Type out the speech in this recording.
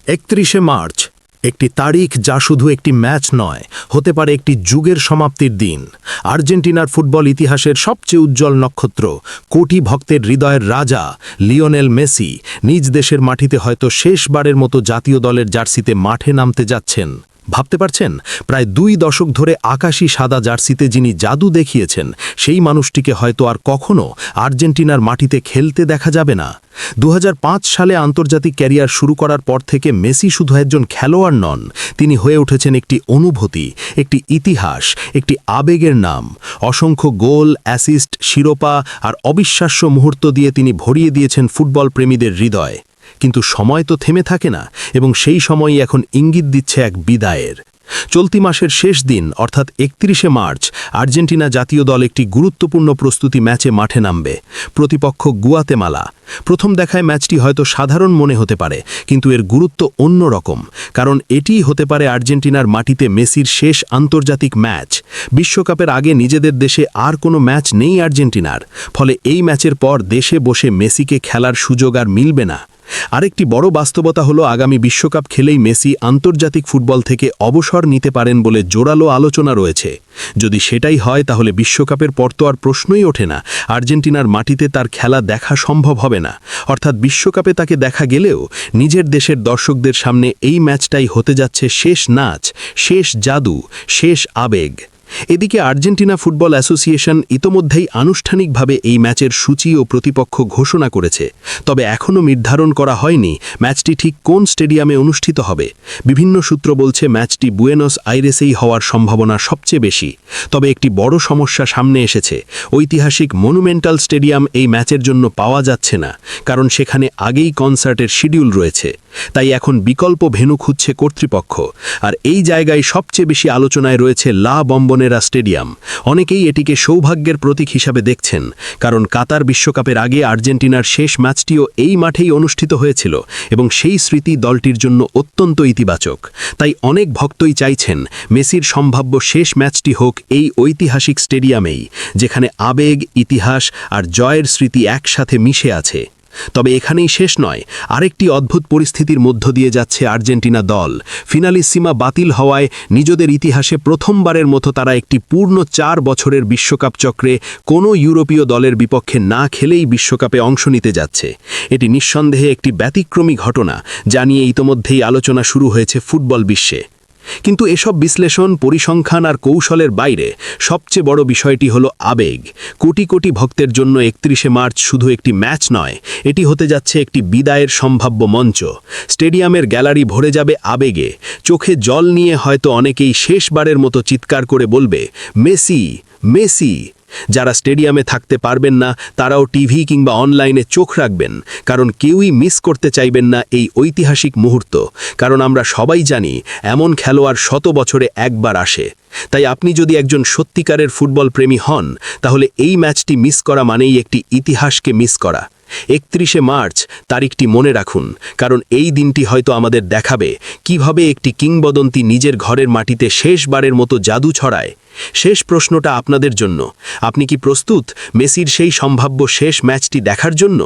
31শে March একটি তারিখ যা শুধু একটি ম্যাচ নয়, হতে পারে একটি যুগের সমাপ্তির দিন। আর্জেন্টিনার ফুটবল ইতিহাসের সবচেয়ে উজ্জ্বল নক্ষত্র, কোটি ভক্তের হৃদয়ের রাজা লিওনেল মেসি নিজ দেশের মাটিতে হয়তো শেষবারের মতো জাতীয় দলের জার্সিতে মাঠে নামতে যাচ্ছেন। ভাবতে পারছেন, প্রায় 2 দশক ধরে আকাশী সাদা জার্সিতে যিনি জাদু দেখিয়েছেন, সেই মানুষটিকে হয়তো আর কখনো আর্জেন্টিনার মাটিতে খেলতে দেখা যাবে না। 2005 সালে আন্তর্জাতিক ক্যারিয়ার শুরু করার পর থেকে মেসি শুধু একজন খেলোয়াড় নন, তিনি হয়ে উঠেছেন একটি অনুভূতি, একটি ইতিহাস, একটি আবেগের নাম। অসংখ্য গোল, অ্যাসিস্ট, শিরোপা আর অবিশ্বাস্য মুহূর্ত দিয়ে তিনি ভরিয়ে দিয়েছেন ফুটবল প্রেমীদের হৃদয়। কিন্তু সময় তো থেমে থাকে না, এবং সেই সময়ই এখন ইঙ্গিত দিচ্ছে এক বিদায়ের। চলতি মাসের শেষ দিন অর্থাৎ 31শে মার্চ আর্জেন্টিনা জাতীয় দল একটি গুরুত্বপূর্ণ প্রস্তুতি ম্যাচে মাঠে নামবে। প্রতিপক্ষ গুয়াতেমালা। প্রথম দেখায় ম্যাচটি হয়তো সাধারণ মনে হতে পারে, কিন্তু এর গুরুত্ব অন্যরকম, কারণ এটিই হতে পারে আর্জেন্টিনার মাটিতে মেসির শেষ আন্তর্জাতিক ম্যাচ। বিশ্বকাপের আগে নিজেদের দেশে আর কোনো ম্যাচ নেই আর্জেন্টিনার, ফলে এই ম্যাচের পর দেশে বসে মেসিকে খেলার সুযোগ আর মিলবে না। আরেকটি বড় বাস্তবতা হলো, আগামী বিশ্বকাপ খেলেই মেসি আন্তর্জাতিক ফুটবল থেকে অবসর নিতে পারেন বলে জোরালো আলোচনা রয়েছে। যদি সেটাই হয়, তাহলে বিশ্বকাপের পর তো আর প্রশ্নই ওঠে না আর্জেন্টিনার মাটিতে তার খেলা দেখা সম্ভব হবে না। অর্থাৎ বিশ্বকাপে তাকে দেখা গেলেও নিজের দেশের দর্শকদের সামনে এই ম্যাচটাই হতে যাচ্ছে শেষ নাচ, শেষ জাদু, শেষ আবেগ। এদিকে আর্জেন্টিনা ফুটবল অ্যাসোসিয়েশন ইতোমধ্যেই আনুষ্ঠানিকভাবে এই ম্যাচের সূচি ও প্রতিপক্ষ ঘোষণা করেছে, তবে এখনও নির্ধারণ করা হয়নি ম্যাচটি ঠিক কোন স্টেডিয়ামে অনুষ্ঠিত হবে। বিভিন্ন সূত্র বলছে ম্যাচটি বুয়েনোস আইরেসেই হওয়ার সম্ভাবনা সবচেয়ে বেশি। তবে একটি বড় সমস্যা সামনে এসেছে, ঐতিহাসিক মনুমেন্টাল স্টেডিয়াম এই ম্যাচের জন্য পাওয়া যাচ্ছে না, কারণ সেখানে আগেই কনসার্টের শিডিউল রয়েছে। তাই এখন বিকল্প ভেন্যু খুঁজছে কর্তৃপক্ষ। আর এই জায়গায় সবচেয়ে বেশি আলোচনায় রয়েছে লা বম্বনেরা স্টেডিয়াম। অনেকেই এটিকে সৌভাগ্যের প্রতীক হিসাবে দেখছেন, কারণ কাতার বিশ্বকাপের আগে আর্জেন্টিনার শেষ ম্যাচটিও এই মাঠেই অনুষ্ঠিত হয়েছিল, এবং সেই স্মৃতি দলটির জন্য অত্যন্ত ইতিবাচক। তাই অনেক ভক্তই চাইছেন মেসির সম্ভাব্য শেষ ম্যাচটি হোক এই ঐতিহাসিক স্টেডিয়ামেই, যেখানে আবেগ, ইতিহাস আর জয়ের স্মৃতি একসাথে মিশে আছে। তবে এখানেই শেষ নয়, আরেকটি অদ্ভুত পরিস্থিতির মধ্য দিয়ে যাচ্ছে আর্জেন্টিনা দল। ফিনালিসিমা বাতিল হওয়ায় নিজেদের ইতিহাসে প্রথমবারের মতো তারা একটি পূর্ণ 4 বছরের বিশ্বকাপ চক্রে কোনো ইউরোপীয় দলের বিপক্ষে না খেলেই বিশ্বকাপে অংশ নিতে যাচ্ছে। এটি নিঃসন্দেহে একটি ব্যতিক্রমী ঘটনা, যা নিয়ে ইতোমধ্যেই আলোচনা শুরু হয়েছে ফুটবল বিশ্বে। কিন্তু এসব বিশ্লেষণ, পরিসংখ্যান আর কৌশলের বাইরে সবচেয়ে বড় বিষয়টি হলো আবেগ। কোটি কোটি ভক্তের জন্য 31শে মার্চ শুধু একটি ম্যাচ নয়, এটি হতে যাচ্ছে একটি বিদায়ের সম্ভাব্য মঞ্চ। স্টেডিয়ামের গ্যালারি ভরে যাবে আবেগে, চোখে জল নিয়ে হয়তো অনেকেই শেষবারের মতো চিৎকার করে বলবে, মেসি, মেসি। যারা স্টেডিয়ামে থাকতে পারবেন না, তারাও টিভি কিংবা অনলাইনে চোখ রাখবেন, কারণ কেউই মিস করতে চাইবেন না এই ঐতিহাসিক মুহূর্ত। কারণ আমরা সবাই জানি, এমন খেলোয়াড় 100 বছরে একবার আসে। তাই আপনি যদি একজন সত্যিকারের ফুটবল প্রেমী হন, তাহলে এই ম্যাচটি মিস করা মানেই একটি ইতিহাসকে মিস করা। 31শে মার্চ তারিখটি মনে রাখুন, কারণ এই দিনটি হয়তো আমাদের দেখাবে কিভাবে একটি কিংবদন্তি নিজের ঘরের মাটিতে শেষবারের মতো জাদু ছড়ায়। শেষ প্রশ্নটা আপনাদের জন্য, আপনি কি প্রস্তুত মেসির সেই সম্ভাব্য শেষ ম্যাচটি দেখার জন্য?